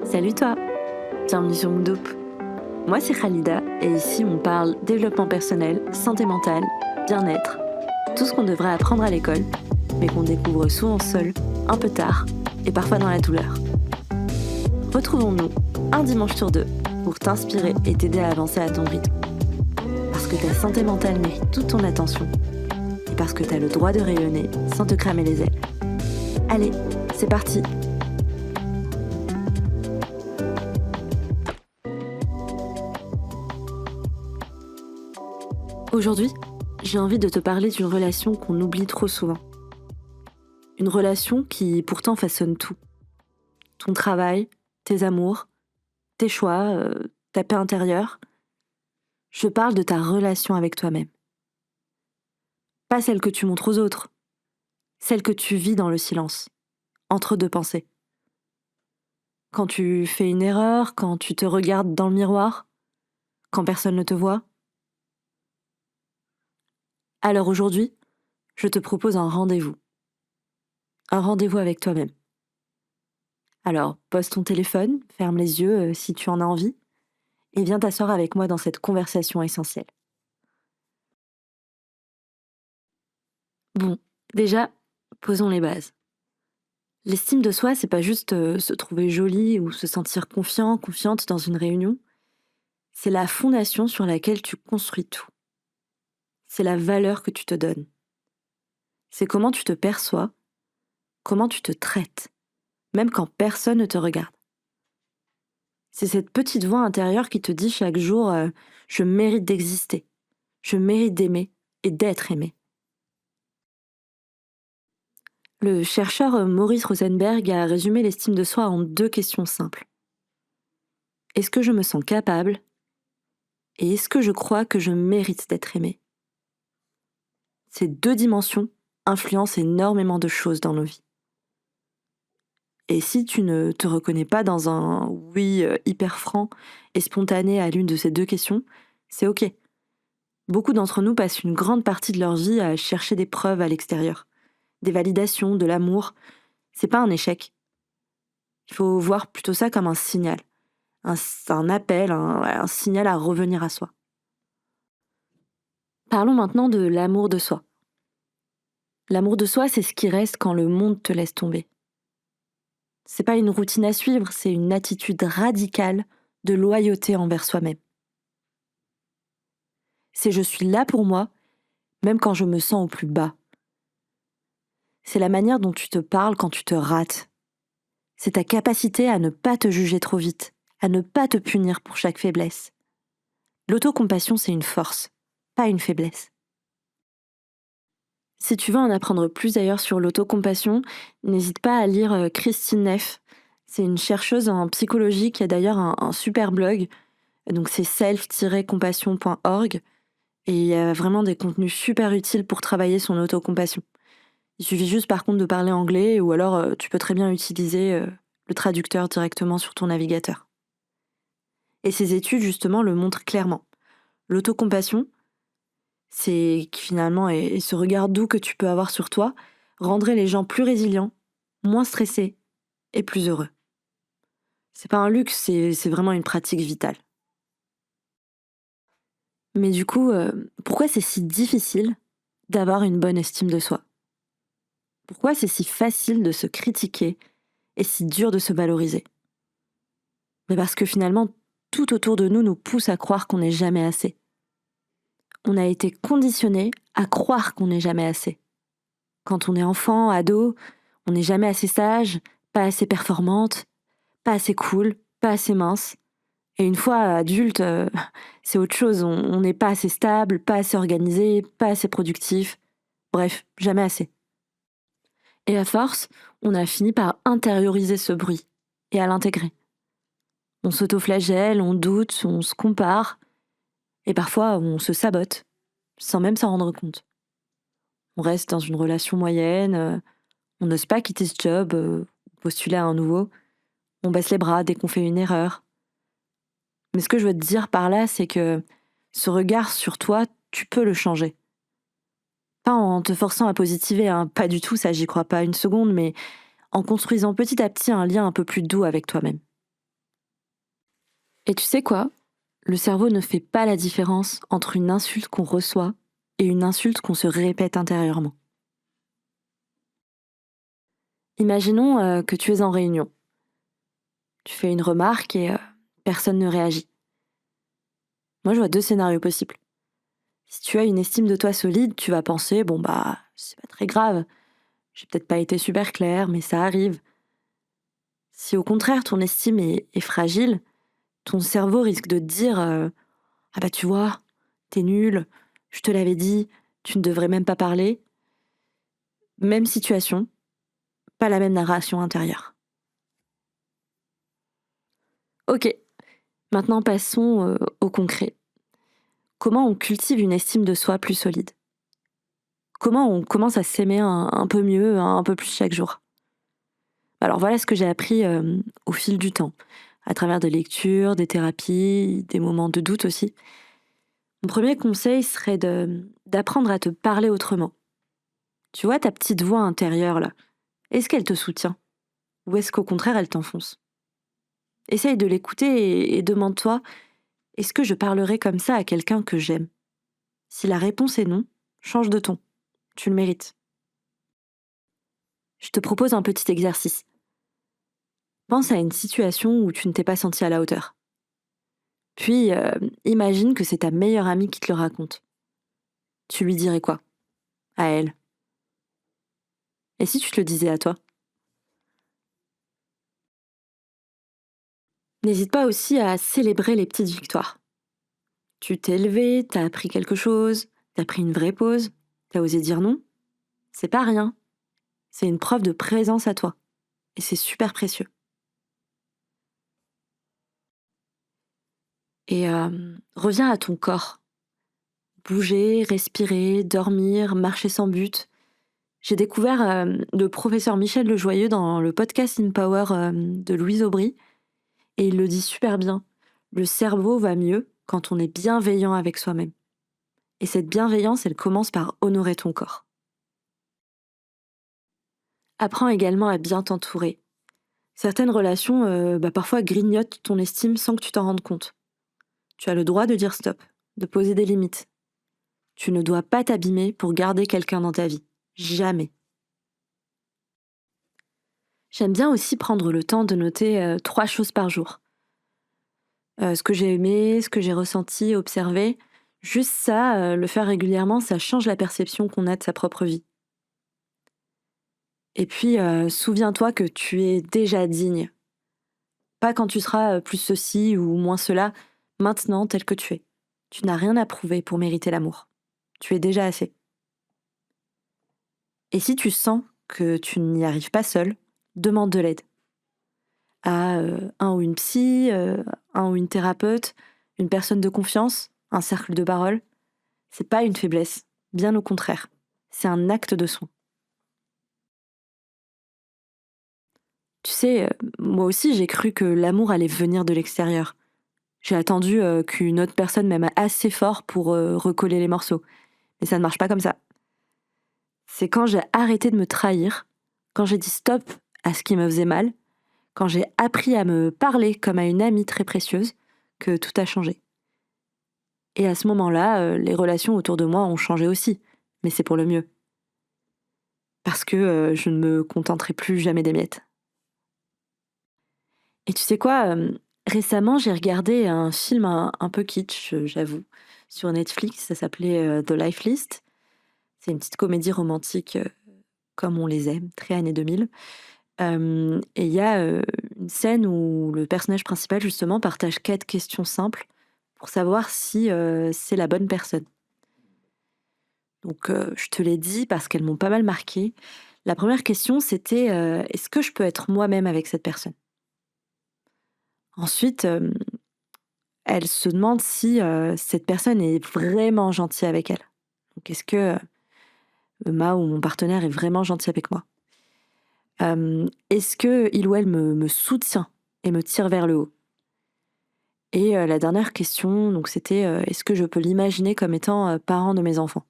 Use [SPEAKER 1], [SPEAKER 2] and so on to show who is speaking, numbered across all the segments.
[SPEAKER 1] Salut toi, bienvenue sur Moodop. Moi c'est Khalida et ici on parle développement personnel, santé mentale, bien-être, tout ce qu'on devrait apprendre à l'école, mais qu'on découvre souvent seul, un peu tard et parfois dans la douleur. Retrouvons-nous un dimanche sur deux pour t'inspirer et t'aider à avancer à ton rythme. Parce que ta santé mentale mérite toute ton attention et parce que t'as le droit de rayonner sans te cramer les ailes. Allez, c'est parti! Aujourd'hui, j'ai envie de te parler d'une relation qu'on oublie trop souvent. Une relation qui pourtant façonne tout. Ton travail, tes amours, tes choix, ta paix intérieure. Je parle de ta relation avec toi-même. Pas celle que tu montres aux autres, celle que tu vis dans le silence, entre deux pensées. Quand tu fais une erreur, quand tu te regardes dans le miroir, quand personne ne te voit. Alors aujourd'hui, je te propose un rendez-vous. Un rendez-vous avec toi-même. Alors, pose ton téléphone, ferme les yeux si tu en as envie, et viens t'asseoir avec moi dans cette conversation essentielle. Bon, déjà, posons les bases. L'estime de soi, c'est pas juste se trouver jolie ou se sentir confiant, confiante dans une réunion. C'est la fondation sur laquelle tu construis tout. C'est la valeur que tu te donnes. C'est comment tu te perçois, comment tu te traites, même quand personne ne te regarde. C'est cette petite voix intérieure qui te dit chaque jour je mérite d'exister, je mérite d'aimer et d'être aimé. Le chercheur Maurice Rosenberg a résumé l'estime de soi en 2 questions simples. Est-ce que je me sens capable ? Et est-ce que je crois que je mérite d'être aimé ? Ces 2 dimensions influencent énormément de choses dans nos vies. Et si tu ne te reconnais pas dans un oui hyper franc et spontané à l'une de ces 2 questions, c'est ok. Beaucoup d'entre nous passent une grande partie de leur vie à chercher des preuves à l'extérieur, des validations, de l'amour. C'est pas un échec. Il faut voir plutôt ça comme un signal. Un appel, un signal à revenir à soi. Parlons maintenant de l'amour de soi. L'amour de soi, c'est ce qui reste quand le monde te laisse tomber. C'est pas une routine à suivre, c'est une attitude radicale de loyauté envers soi-même. C'est je suis là pour moi, même quand je me sens au plus bas. C'est la manière dont tu te parles quand tu te rates. C'est ta capacité à ne pas te juger trop vite, à ne pas te punir pour chaque faiblesse. L'autocompassion, c'est une force, pas une faiblesse. Si tu veux en apprendre plus d'ailleurs sur l'autocompassion, n'hésite pas à lire Christine Neff. C'est une chercheuse en psychologie qui a d'ailleurs un super blog. Donc c'est self-compassion.org et il y a vraiment des contenus super utiles pour travailler son autocompassion. Il suffit juste par contre de parler anglais ou alors tu peux très bien utiliser le traducteur directement sur ton navigateur. Et ces études justement le montrent clairement. L'autocompassion, c'est finalement, et ce regard doux que tu peux avoir sur toi, rendrait les gens plus résilients, moins stressés et plus heureux. C'est pas un luxe, c'est vraiment une pratique vitale. Mais du coup, pourquoi c'est si difficile d'avoir une bonne estime de soi ? Pourquoi c'est si facile de se critiquer et si dur de se valoriser ? Mais parce que finalement, tout autour de nous nous pousse à croire qu'on n'est jamais assez. On a été conditionné à croire qu'on n'est jamais assez. Quand on est enfant, ado, on n'est jamais assez sage, pas assez performante, pas assez cool, pas assez mince. Et une fois adulte, c'est autre chose. On n'est pas assez stable, pas assez organisé, pas assez productif. Bref, jamais assez. Et à force, on a fini par intérioriser ce bruit et à l'intégrer. On s'autoflagelle, on doute, on se compare, et parfois on se sabote, sans même s'en rendre compte. On reste dans une relation moyenne, on n'ose pas quitter ce job, postuler à un nouveau, on baisse les bras dès qu'on fait une erreur. Mais ce que je veux te dire par là, c'est que ce regard sur toi, tu peux le changer. Pas en te forçant à positiver, hein, pas du tout, ça j'y crois pas une seconde, mais en construisant petit à petit un lien un peu plus doux avec toi-même. Et tu sais quoi? Le cerveau ne fait pas la différence entre une insulte qu'on reçoit et une insulte qu'on se répète intérieurement. Imaginons que tu es en réunion. Tu fais une remarque et personne ne réagit. Moi, je vois deux scénarios possibles. Si tu as une estime de toi solide, tu vas penser, bon bah, c'est pas très grave. J'ai peut-être pas été super claire, mais ça arrive. Si au contraire ton estime est fragile, ton cerveau risque de te dire ah bah tu vois, t'es nul, je te l'avais dit, tu ne devrais même pas parler. Même situation, pas la même narration intérieure. Ok, maintenant passons au concret. Comment on cultive une estime de soi plus solide? Comment on commence à s'aimer un peu mieux, un peu plus chaque jour? Alors voilà ce que j'ai appris au fil du temps, à travers des lectures, des thérapies, des moments de doute aussi. Mon premier conseil serait d'apprendre à te parler autrement. Tu vois, ta petite voix intérieure là, est-ce qu'elle te soutient? Ou est-ce qu'au contraire elle t'enfonce? Essaye de l'écouter et demande-toi, est-ce que je parlerai comme ça à quelqu'un que j'aime? Si la réponse est non, change de ton. Tu le mérites. Je te propose un petit exercice. Pense à une situation où tu ne t'es pas senti à la hauteur. Puis, imagine que c'est ta meilleure amie qui te le raconte. Tu lui dirais quoi? À elle. Et si tu te le disais à toi? N'hésite pas aussi à célébrer les petites victoires. Tu t'es levé, t'as appris quelque chose, t'as pris une vraie pause, t'as osé dire non. C'est pas rien. C'est une preuve de présence à toi. Et c'est super précieux. Et reviens à ton corps. Bouger, respirer, dormir, marcher sans but. J'ai découvert le professeur Michel Lejoyeux dans le podcast In Power de Louise Aubry. Et il le dit super bien. Le cerveau va mieux quand on est bienveillant avec soi-même. Et cette bienveillance, elle commence par honorer ton corps. Apprends également à bien t'entourer. Certaines relations, parfois grignotent ton estime sans que tu t'en rendes compte. Tu as le droit de dire stop, de poser des limites. Tu ne dois pas t'abîmer pour garder quelqu'un dans ta vie. Jamais. J'aime bien aussi prendre le temps de noter 3 choses par jour. Ce que j'ai aimé, ce que j'ai ressenti, observé. Juste ça, le faire régulièrement, ça change la perception qu'on a de sa propre vie. Et puis, souviens-toi que tu es déjà digne. Pas quand tu seras plus ceci ou moins cela, maintenant tel que tu es. Tu n'as rien à prouver pour mériter l'amour. Tu es déjà assez. Et si tu sens que tu n'y arrives pas seul, demande de l'aide à un ou une psy, un ou une thérapeute, une personne de confiance, un cercle de parole. C'est pas une faiblesse, bien au contraire. C'est un acte de soin. Tu sais, moi aussi j'ai cru que l'amour allait venir de l'extérieur. J'ai attendu qu'une autre personne m'aime assez fort pour recoller les morceaux. Mais ça ne marche pas comme ça. C'est quand j'ai arrêté de me trahir, quand j'ai dit stop à ce qui me faisait mal, quand j'ai appris à me parler comme à une amie très précieuse, que tout a changé. Et à ce moment-là, les relations autour de moi ont changé aussi. Mais c'est pour le mieux. Parce que je ne me contenterai plus jamais des miettes. Et tu sais quoi, récemment, j'ai regardé un film un peu kitsch, j'avoue, sur Netflix. Ça s'appelait The Life List. C'est une petite comédie romantique comme on les aime, très années 2000. Et il y a une scène où le personnage principal, justement, partage 4 questions simples pour savoir si c'est la bonne personne. Donc, je te l'ai dit parce qu'elles m'ont pas mal marquée. La première question, c'était est-ce que je peux être moi-même avec cette personne? Ensuite, elle se demande si cette personne est vraiment gentille avec elle. Donc, est-ce que ma ou mon partenaire est vraiment gentil avec moi? Est-ce que il ou elle me soutient et me tire vers le haut? Et la dernière question, donc c'était est-ce que je peux l'imaginer comme étant parent de mes enfants?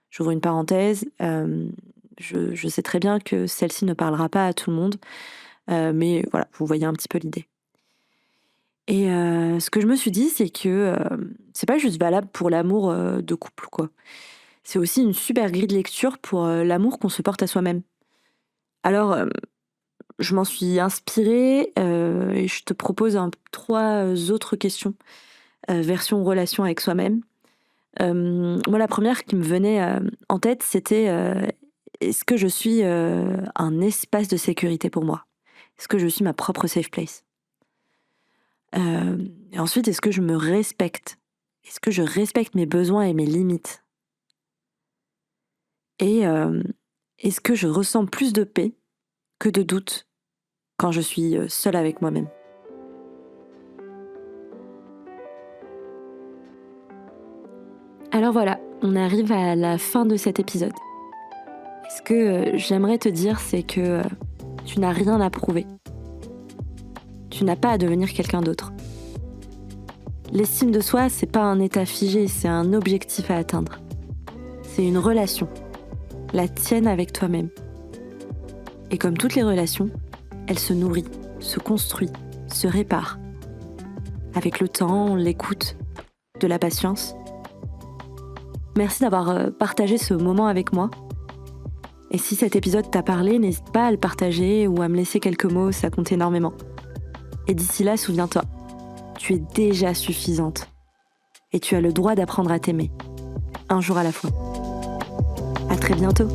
[SPEAKER 1] J'ouvre une parenthèse. Je sais très bien que celle-ci ne parlera pas à tout le monde, mais voilà, vous voyez un petit peu l'idée. Et ce que je me suis dit, c'est que c'est pas juste valable pour l'amour de couple, quoi. C'est aussi une super grille de lecture pour l'amour qu'on se porte à soi-même. Alors, je m'en suis inspirée et je te propose trois autres questions, version relation avec soi-même. Moi, la première qui me venait en tête, c'était est-ce que je suis un espace de sécurité pour moi? Est-ce que je suis ma propre safe place? Et ensuite, est-ce que je me respecte? Est-ce que je respecte mes besoins et mes limites? Et est-ce que je ressens plus de paix que de doute quand je suis seule avec moi-même? Alors voilà, on arrive à la fin de cet épisode. Ce que j'aimerais te dire, c'est que tu n'as rien à prouver. Tu n'as pas à devenir quelqu'un d'autre. L'estime de soi, c'est pas un état figé, c'est un objectif à atteindre. C'est une relation, la tienne avec toi-même. Et comme toutes les relations, elle se nourrit, se construit, se répare. Avec le temps, l'écoute, de la patience. Merci d'avoir partagé ce moment avec moi. Et si cet épisode t'a parlé, n'hésite pas à le partager ou à me laisser quelques mots, ça compte énormément. Et d'ici là, souviens-toi, tu es déjà suffisante. Et tu as le droit d'apprendre à t'aimer, un jour à la fois. À très bientôt.